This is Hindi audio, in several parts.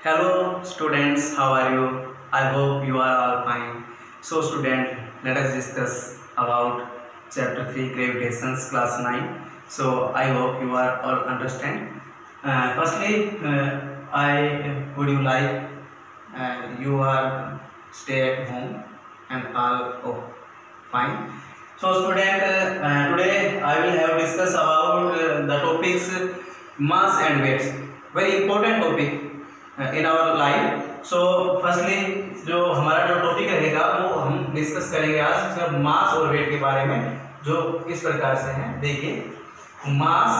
Hello students, how are you? I hope you are all fine. So student, let us discuss about chapter 3 gravitations class 9. So I hope you are all understand. Firstly, I would you like you are stay at home and all fine. So student, today I will have discuss about the topics mass and weights. Very important topic in our life. So firstly जो हमारा जो टॉपिक रहेगा वो हम डिस्कस करेंगे आज मास और वेट के बारे में, जो इस प्रकार से है. देखिए मास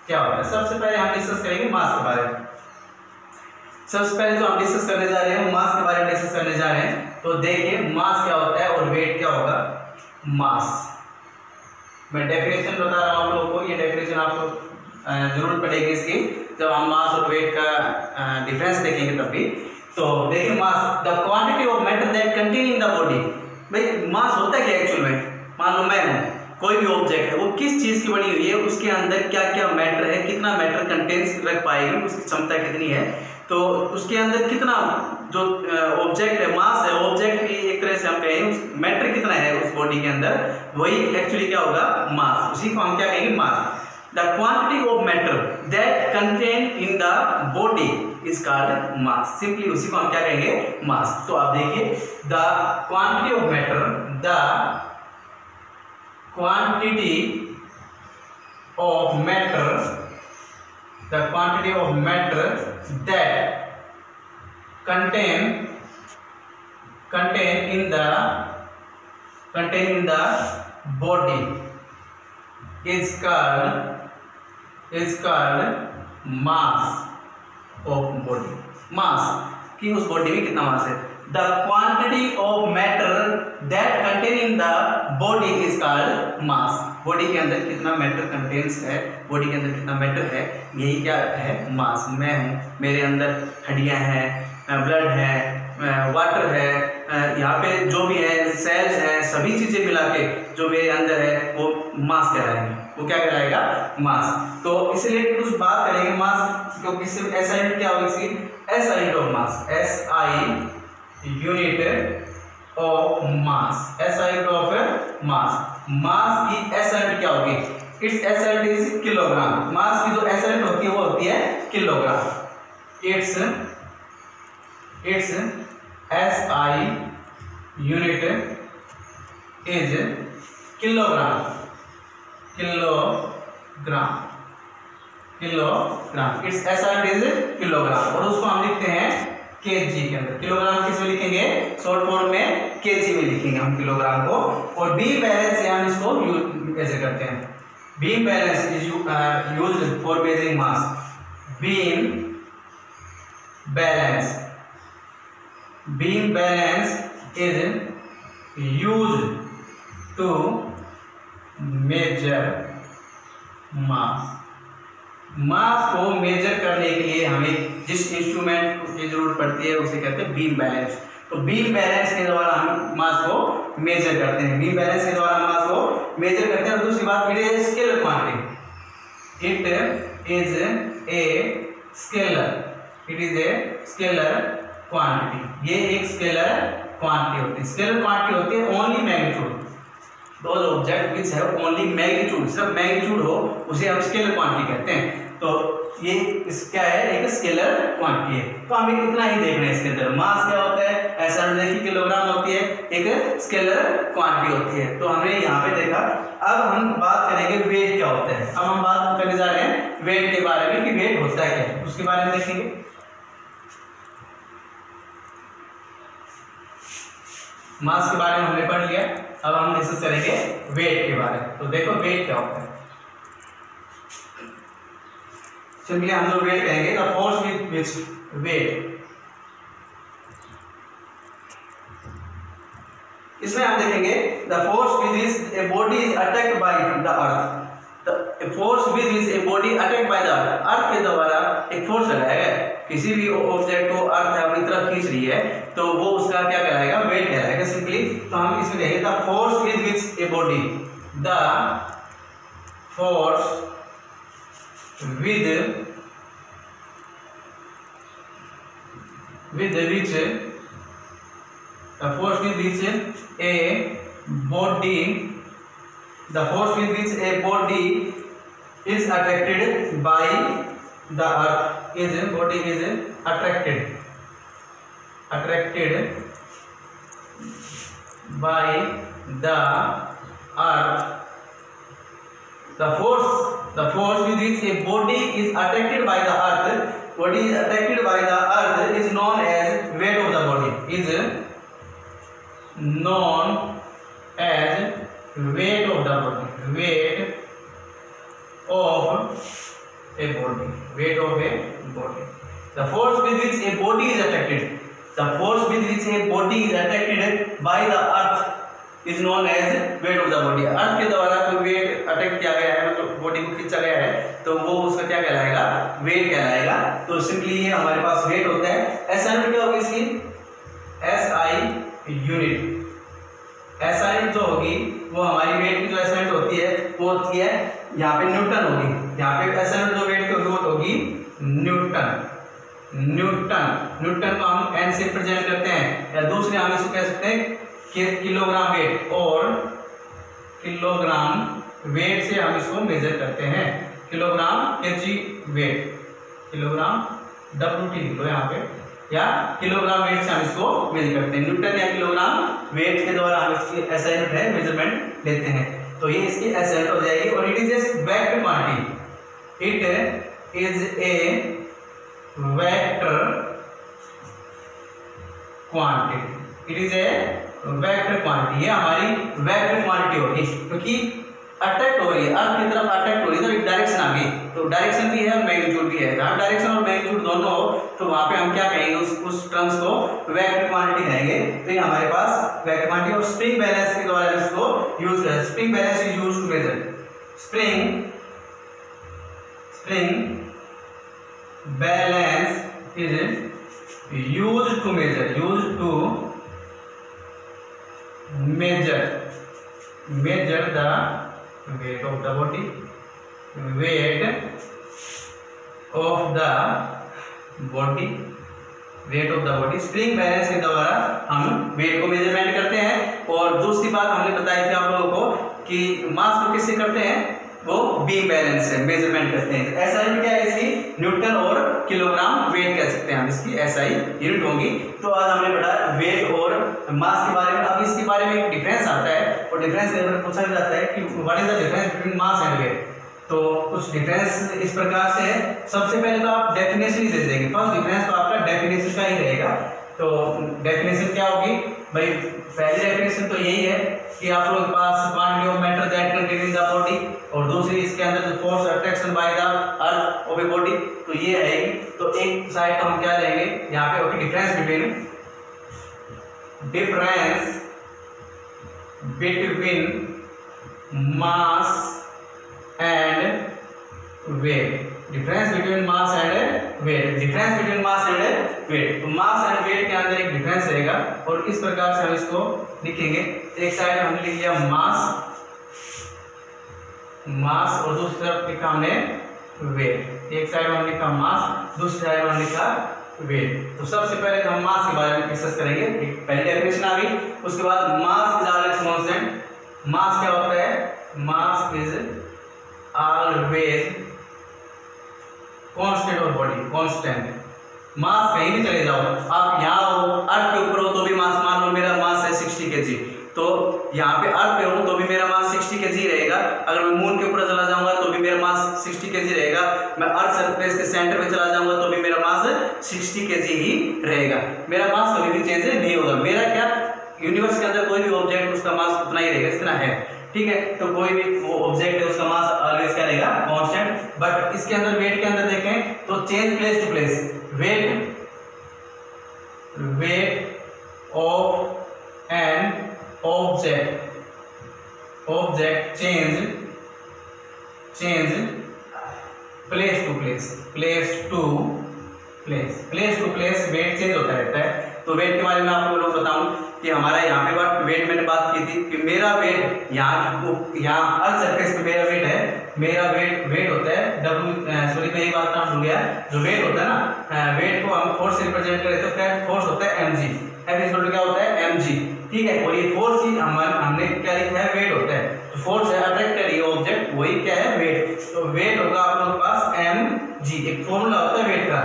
क्या होता है. सबसे पहले हम डिस्कस करेंगे मास के बारे में. सबसे पहले जो हम डिस्कस करने जा रहे हैं मास के बारे में डिस्कस करने जा रहे हैं. तो देखिए मास क्या होता है और वेट क्या होगा. मास मैं डेफिनेशन बता रहा हूँ आप लोगों को. ये डेफिनेशन आपको जरूरत पड़ेगी इसकी जब हम मास और वेट का डिफरेंस देखेंगे तब भी. तो देखिए mass the quantity of matter that contain in the body. भाई मास होता है क्या एक्चुअल में. मान लो मैं हूँ, कोई भी ऑब्जेक्ट है वो किस चीज़ की बनी हुई है, उसके अंदर क्या क्या मैटर है, कितना मैटर कंटेंस रख पाएगी, उसकी क्षमता कितनी है. तो उसके अंदर कितना जो ऑब्जेक्ट है मास है, ऑब्जेक्ट की एक तरह से हम कहें मैटर कितना है उस बॉडी के अंदर, वही एक्चुअली क्या होगा मास. उसी को हम क्या कहेंगे मास. The quantity of matter that contained in the body is called mass. Simply उसी को हम क्या कहेंगे mass. तो आप देखिए the quantity of matter that contain in the body is called mass of body. मास कि उस बॉडी में कितना मास है. The quantity of matter that contain in the body is called mass. Body के अंदर कितना मैटर कंटेन्स है, बॉडी के अंदर कितना मैटर है, यही क्या है मास. मैं हूँ, मेरे अंदर हड्डियाँ हैं, ब्लड है, वाटर है, यहाँ पे जो भी है सेल्स हैं, सभी चीज़ें मिला के जो मेरे अंदर है वो मास कहलाएंगे. वो क्या कहलाएगा मास. तो इसलिए कुछ बात करेंगे मास, क्योंकि सिर्फ एस आई यूनिट क्या होगी इसकी. S I unit of mass. S I unit of mass. S I unit of mass. Mass की एस आई यूनिट क्या होगी. It's S I unit is kilogram. Mass की जो एस आई यूनिट होती है वो होती है kilogram. It's S I unit is kilogram. It's S I unit is kilogram. और उसको हम लिखते हैं केजी के अंदर. किलोग्राम किस में लिखेंगे, शॉर्ट फॉर्म में केजी में लिखेंगे हम किलोग्राम को. और बीम बैलेंस से हम इसको कैसे करते हैं. Beam balance is used for measuring mass. Beam balance is used to measure mass. Mass को मेजर करने के लिए हमें जिस इंस्ट्रूमेंट की जरूरत पड़ती है उसे कहते हैं बीम बैलेंस. तो बीम बैलेंस के द्वारा हम मास को मेजर करते हैं. बीम बैलेंस के द्वारा मास को मेजर करते हैं. और दूसरी बात it is scalar quantity. It is a scalar quantity. ये एक स्केलर क्वांटिटी होती है. स्केलर क्वांटिटी होती है only magnitude. Those object which have only magnitude, सिर्फ मैग्नीट्यूड हो उसे हम स्केलर क्वांटिटी कहते हैं. तो ये क्या है, एक स्केलर क्वांटिटी है. तो हमें इतना ही देखना है इसके अंदर. मास क्या होता है, ऐसा देखिए किलोग्राम होती है, एक स्केलर क्वांटिटी होती है. तो हमने यहाँ पे देखा. अब हम बात करेंगे वेट क्या होता है. अब हम बात करने जा रहे हैं वेट के बारे में कि वेट होता है क्या है, उसके बारे में देखेंगे. मास के बारे में हमने पढ़ लिया. अब हम डिस्कस करेंगे वेट के बारे में. तो देखो वेट क्या होता है. सिंपली हम लोग वेट कहेंगे the force with which weight. इसमें हम देखेंगे the force with which a body is attacked by the earth. The force with which a body attacked by the earth. Earth के द्वारा एक फोर्स लगाया है, किसी भी ऑब्जेक्ट को अर्थ अपनी तरफ खींच रही है, तो वो उसका क्या कहलाएगा, वेट कहलाएगा सिंपली. तो हम इसमें कहेंगे the force with which a body. The force with with which the force with which a body is attracted by the earth is attracted by the earth. The force with which a body is attracted by the earth is known as weight of the body. Is known as weight of the body. Weight of a body. The force with which a body is attracted by the earth is known as weight of the body. अर्थ के द्वारा कोई वेट अटैक किया गया है, मतलब बॉडी को खींचा गया है, तो वो उसका क्या कहलाएगा? वेट कहलाएगा. तो सिंपली ये हमारे पास वेट होता है. एसआई यूनिट क्या होगी इसकी? एसआई जो होगी वो हमारी वेट की जो एसआई यूनिट होती है वो होती है यहाँ पे न्यूटन होगी. यहाँ पे एसआई यूनिट जो वेट की होगी वो होगी न्यूटन को हम एन से प्रेजेंट करते हैं, या दूसरे हम इसको कह सकते हैं कि किलोग्राम वेट, और किलोग्राम वेट से हम इसको मेजर करते हैं. Kilogram KG weight, kilogram WT लिख लो यहाँ पे, या किलोग्राम वेट से हम इसको मेजर करते हैं. न्यूटन या किलोग्राम वेट के द्वारा हम इसकी एसआई यूनिट है मेजरमेंट लेते हैं. तो ये इसकी एसआई यूनिट हो जाएगी. और it is a vector quantity. It is a vector quantity. ये हमारी वेक्टर क्वांटिटी होगी, क्योंकि अट्रैक्ट हो रही है, अर्थ की तरफ अट्रैक्ट हो रही है, तो डायरेक्शन आ गई. तो डायरेक्शन भी है और मैग्नीट्यूड भी है. जहाँ डायरेक्शन और मैग्नीट्यूड दोनों हो तो वहाँ पे हम क्या कहेंगे? उस टर्म्स को वेक्टर क्वांटिटी कहेंगे. तो ये हमारे पास वेक्टर क्वांटिटी. और स्प्रिंग बैलेंस के द्वारा इसको यूज करें. Spring balance is used to measure. Spring balance is used to measure the weight of the body. Spring balance के द्वारा हम वेट को मेजरमेंट करते हैं. और दूसरी बात हमने बताई थी आप लोगों को कि मास को किससे करते हैं? वो बीम बैलेंस से मेजरमेंट करते हैं. एसआई यूनिट क्या है इसकी? न्यूटन और किलोग्राम वेट कह सकते हैं हम, इसकी एसआई यूनिट होंगी. तो आज हमने पढ़ा वेट और मास के बारे में. अब इसके बारे में एक डिफरेंस आता है, और डिफरेंस के बारे में पूछा जाता है कि what is the difference between mass and weight. तो कुछ डिफरेंस इस प्रकार से है. सबसे पहले तो आप डेफिनेशन ही दे देंगे. फर्स्ट डिफरेंस तो आपका डेफिनेशन का ही रहेगा. तो डेफिनेशन क्या होगी भाई? पहली डेफिनेशन तो यही है कि आप लोगों के पास quantity of matter that contain in the body, और दूसरी इसके अंदर जो force attraction by the earth of a body, तो ये आएगी. तो एक साइड तो हम क्या लेंगे यहाँ पे? Okay, difference between mass and weight. Difference between mass and weight. तो मास एंड वेट के अंदर एक डिफरेंस रहेगा, और इस प्रकार से हम इसको लिखेंगे. एक साइड हमने लिख लिया मास और दूसरी तरफ लिखा हमने वेट. एक साइड में हमने लिखा मास, दूसरी साइड में हमने लिखा वेट. तो सबसे पहले हम मास के बारे में डिस्कस करेंगे. पहली डेफिनेशन आ गई. उसके बाद मास इज ऑलवेज कांस्टेंट. मास क्या होता है? Mass is always constant of body. Constant mass कहीं भी चले जाओ, आप यहाँ हो, अर्थ के ऊपर हो तो भी मास, मान लो मेरा मास है 60 kg, तो यहाँ पे अर्थ पे हूँ तो भी मेरा मास 60 kg रहेगा. अगर मैं मून के ऊपर चला जाऊंगा तो भी मेरा मास 60 kg रहेगा. मैं अर्थ सरफेस के सेंटर में चला जाऊंगा तो भी मेरा मास 60 kg ही रहेगा. मेरा मास कभी भी चेंज नहीं होगा. मेरा क्या, यूनिवर्स के अंदर कोई भी ऑब्जेक्ट उसका मास उतना ही रहेगा जितना है. ठीक है, तो कोई भी वो ऑब्जेक्ट है उसका मास ऑलवेज क्या रहेगा? कांस्टेंट. बट इसके अंदर वेट के अंदर देखें तो change place to place. Weight of an object change place to place weight change होता रहता है. तो वेट के बारे में आपको लोग बताऊं कि हमारा यहाँ पे वेट मैंने बात की थी कि मेरा वेट यहाँ अर्थ सरफेस पे मेरा वेट है. मेरा वेट होता है मैं यही बात भूल गया. जो वेट होता है ना, वेट को हम फोर्स रिप्रेजेंट करें तो क्या फोर्स होता है mg, F इक्वल टू क्या होता है mg, ठीक है। और ये फोर्स ही हमने क्या लिखा है वेट होता है, तो फोर्स है अट्रैक्ट कर रही है ऑब्जेक्ट, वही क्या है वेट, तो वेट होगा आप लोगों के पास mg, एक फॉर्मूला होता है वेट का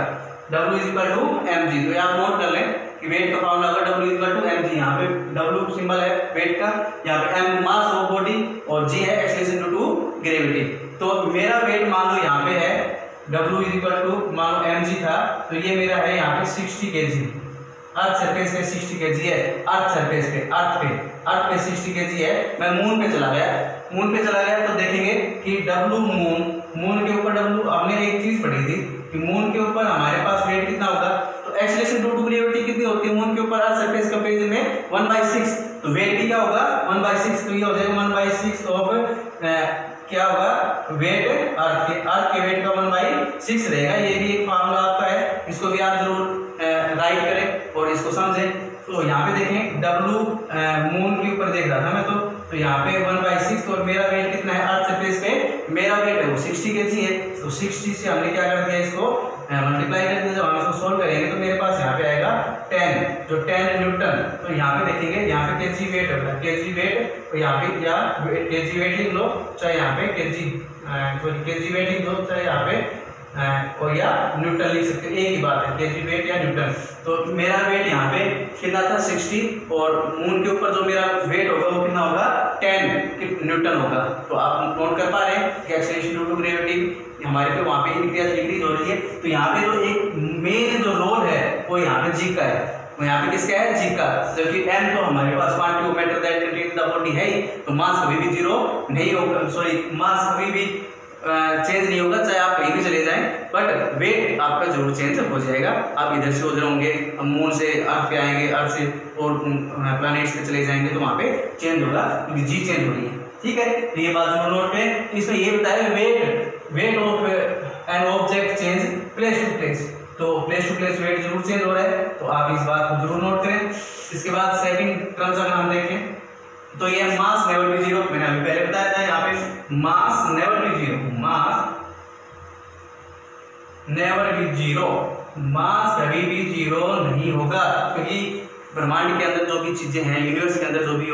W इक्वल टू mg, तो आप नोट कर लें कि वेट का फॉर्मूला होगा W इक्वल टू mg, यहाँ पे W सिंबल है वेट का, यहाँ पे m मास ऑफ बॉडी और g है एक्सेलरेशन ड्यू टू ग्रेविटी। तो मेरा वेट मान लो यहाँ पे है W इक्वल टू मान लो mg था, तो ये मेरा है यहाँ पे 60 kg, अर्थ सरफेस पे 60 kg है, अर्थ सरफेस पे अर्थ पे 60 kg है। मैं मून पे चला गया तो देखेंगे कि W मून के ऊपर W, हमने एक चीज पढ़ी थी कि मून के ऊपर हमारे पास वेट कितना होगा, तो एक्सेलरेशन ड्यू टू ग्रेविटी कितनी होती है मून के ऊपर अर्थ सरफेस कंपैरिजन में 1/6, तो वेट भी क्या होगा 1/6, तो ये हो जाएगा 1/6 ऑफ क्या होगा वेट अर्थ के वेट का 1/6 रहेगा। ये भी एक फार्मूला आपका है, इसको भी आप जरूर राइट करें और इसको समझें। तो यहाँ पे देखें W मून के ऊपर देख रहा था मैं, तो यहाँ पे 1/6 और मेरा वेट कितना है अर्थ सरफेस पे, मेरा वेट है वो 60 kg है, तो 60 से हमने क्या कर दिया इसको मल्टीप्लाई कर दिया। जब हम इसको सोल्व करेंगे तो मेरे पास यहाँ पे आएगा 10, जो 10 न्यूटन, तो यहाँ पे देखेंगे यहाँ पे kg वेट होगा, kg वेट, तो यहाँ पे या kg वेट लिख लो, चाहे यहाँ पे kg वेट लिख दो, चाहे यहाँ पे और या न्यूटन लिख सकते हैं, एक ही बात है kg वेट या न्यूटन। तो मेरा वेट यहाँ पे कितना था 60, और मून के ऊपर जो मेरा वेट होगा वो कितना होगा 10 न्यूटन होगा। तो आप नोट कर पा रहे हैं कि एक्सेलरेशन ड्यू टू ग्रेविटी हमारे पे वहाँ पे इंक्रीज हो रही है। तो यहाँ पे जो एक मेन जो रोल है वो यहाँ पे जी का है, वो यहाँ पे किसका है जी का, जबकि m तो हमारे पास quantity of matter that contain the body है ही, तो मास कभी भी जीरो नहीं होगा, सॉरी मास कभी भी चेंज नहीं होगा चाहे आप कहीं भी चले जाएं, बट वेट आपका जरूर चेंज हो जाएगा। आप इधर से उधर होंगे, मून से अर्थ पे आएंगे, अर्थ से और प्लैनेट्स पे चले जाएंगे तो वहाँ पे चेंज होगा क्योंकि जी चेंज हो रही है, ठीक है। तो ये बात जरूर नोट करें। इसमें ये बताया weight of an object change place to place, तो प्लेस टू प्लेस वेट जरूर चेंज हो रहा है, तो आप इस बात को जरूर नोट करें। इसके बाद सेकंड टर्म्स अगर हम देखें तो ये मास नेवर बी जीरो, मैंने अभी पहले बताया था यहाँ पे mass never be zero, mass never be zero, mass कभी भी जीरो नहीं होगा, क्योंकि ब्रह्मांड के अंदर जो भी चीजें हैं, यूनिवर्स के अंदर जो भी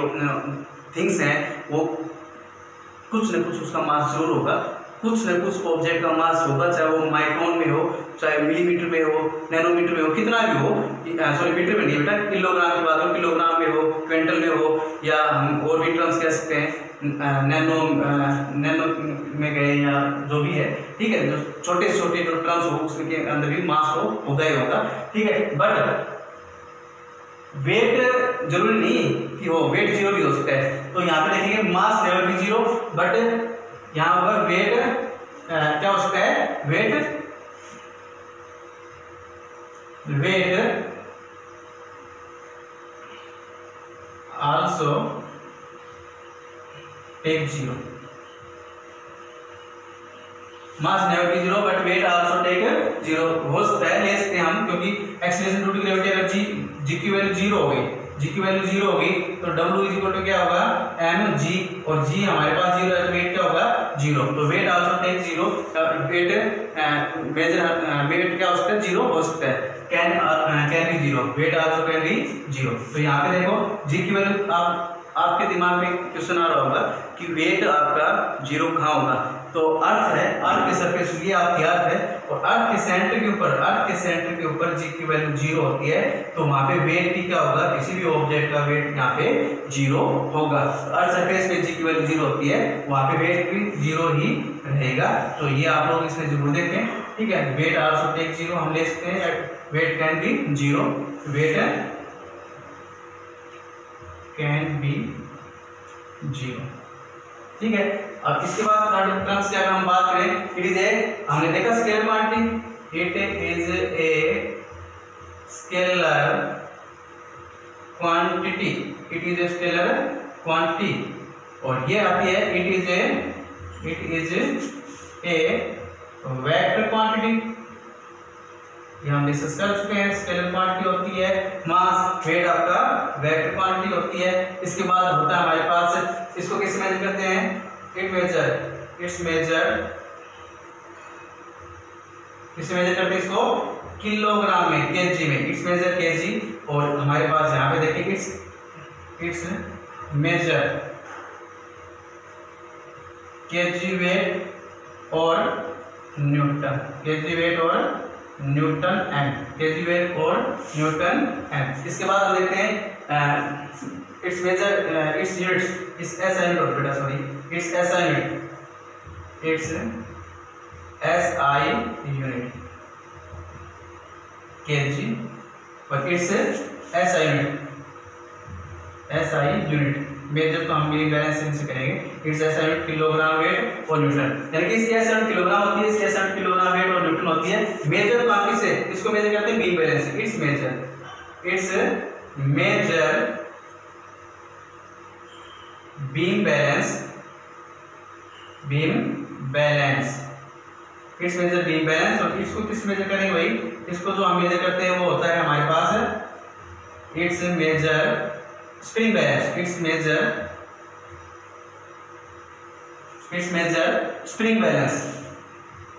थिंग्स हैं, वो कुछ न कुछ उसका मास जरूर होगा, कुछ न कुछ ऑब्जेक्ट का मास होगा, चाहे वो माइक्रोन में हो, चाहे मिलीमीटर में हो, नैनोमीटर में हो, कितना भी हो, सॉरी मीटर में नहीं बेटा, किलोग्राम की बात हो, किलोग्राम में हो, क्विंटल में हो, या हम और भी टर्म्स कह सकते हैं नैनो में गए या जो भी है, ठीक है, जो छोटे छोटे जो टर्म्स हो उसके अंदर भी मास होगा ही होगा, ठीक है। बट वेट जरूरी नहीं कि हो, वेट जीरो भी हो सकता है। तो यहाँ पे देखेंगे mass never be zero, but यहाँ होगा वेट क्या हो सकता है, weight also take zero, mass never be zero but weight also take zero हो सकता है, ले सकते हैं हम, क्योंकि एक्सेलरेशन ड्यू टू ग्रेविटी अगर जी की वैल्यू जीरो हो गई, जी की वैल्यू जीरो होगी तो W इज इक्वल टू क्या होगा mg, और g हमारे पास जीरो है तो वेट क्या होगा जीरो, तो weight also take zero, weight measure weight क्या हो सकता है जीरो हो सकता है, can be zero, weight also can be zero. तो यहाँ पे देखो g की वैल्यू आपके दिमाग में क्वेश्चन आ रहा होगा कि वेट आपका जीरो कहाँ होगा, तो अर्थ है, अर्थ के सरफेस ये आपकी अर्थ है, और अर्थ के सेंटर के ऊपर जी की वैल्यू जीरो होती है, तो वहाँ पे वेट भी क्या होगा, किसी भी ऑब्जेक्ट का वेट यहाँ पे जीरो होगा। अर्थ सरफेस पे जी की वैल्यू जीरो होती है, वहाँ पे वेट भी जीरो ही रहेगा, तो ये आप लोग इसमें जरूर देखें, ठीक है। वेट आल्सो टेक जीरो हम ले सकते हैं, weight can be zero, weight can be zero, ठीक है। अब इसके बाद थर्ड टर्म से अगर हम बात करें, इट इज ए, हमने देखा scalar quantity, it is a scalar quantity, it is a scalar quantity, और ये आती है it is a vector quantity, ये हम डिस्कस कर चुके हैं। स्केलर क्वांटिटी होती है मास, वेट आपका वेक्टर क्वांटिटी होती है। इसके बाद होता है हमारे पास, इसको कैसे मेजर करते हैं, इट्स मेजर किससे मेजर करते हैं इसको, किलोग्राम में, केजी में, इट्स मेजर केजी। और हमारे पास यहाँ पे देखिए इट्स मेजर केजी वेट और न्यूटन, केजी वेट और न्यूटन एम, केजी वेट और न्यूटन एम। इसके बाद हम देखते हैं it's measure it's units, it's SI unit बेटा, sorry it's SI unit, it's SI unit KG और it's SI unit, SI unit. Measure तो हम भी बैलेंस से करेंगे। It's SI unit kilogram weight और न्यूटन, यानी कि इसकी एसआई यूनिट किलोग्राम होती है, इसकी एसआई यूनिट किलोग्राम वेट और न्यूटन होती है। मेजर तो हम किसे, इसको मेजर करते हैं beam balance, it's measure, its measure beam balance, beam balance, it's measure beam balance. और इसको किस मेजर करेंगे भाई, इसको जो हम मेजर करते हैं वो होता है हमारे पास it's measure spring balance, it's measure spring balance,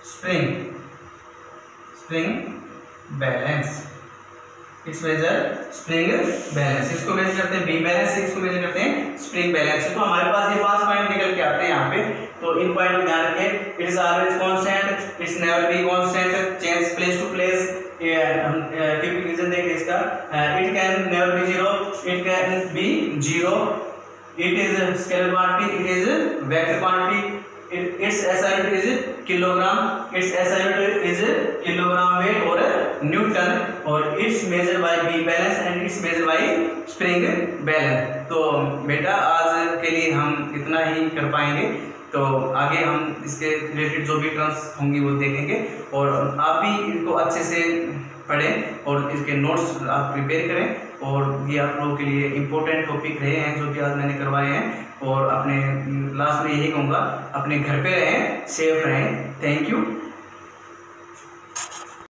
spring balance, it's measure spring balance. इसको मेजर करते हैं बीम बैलेंस, इसको मेजर करते हैं स्प्रिंग बैलेंस। तो हमारे पास ये 5 पॉइंट निकल के आते हैं यहाँ पे, तो इन पॉइंट को ध्यान रखें। It is always constant, its never be constant, change place to place. हम क्यूबिक रीजन देखें इसका, it can never be zero, it can be zero, it is scalar quantity, it is vector quantity, its SI unit is kilogram, its SI unit is kilogram weight और न्यूटन, और it's measured by beam balance and it's measured by spring balance। तो बेटा आज के लिए हम इतना ही कर पाएंगे, तो आगे हम इसके रिलेटेड जो भी टर्म्स होंगी वो देखेंगे, और आप भी इनको अच्छे से पढ़ें और इसके नोट्स आप प्रिपेयर करें। और ये आप लोगों के लिए इम्पोर्टेंट टॉपिक रहे हैं जो कि आज मैंने करवाए हैं। और अपने लास्ट में यही कहूँगा, अपने घर पे रहें, सेफ रहें। Thank you.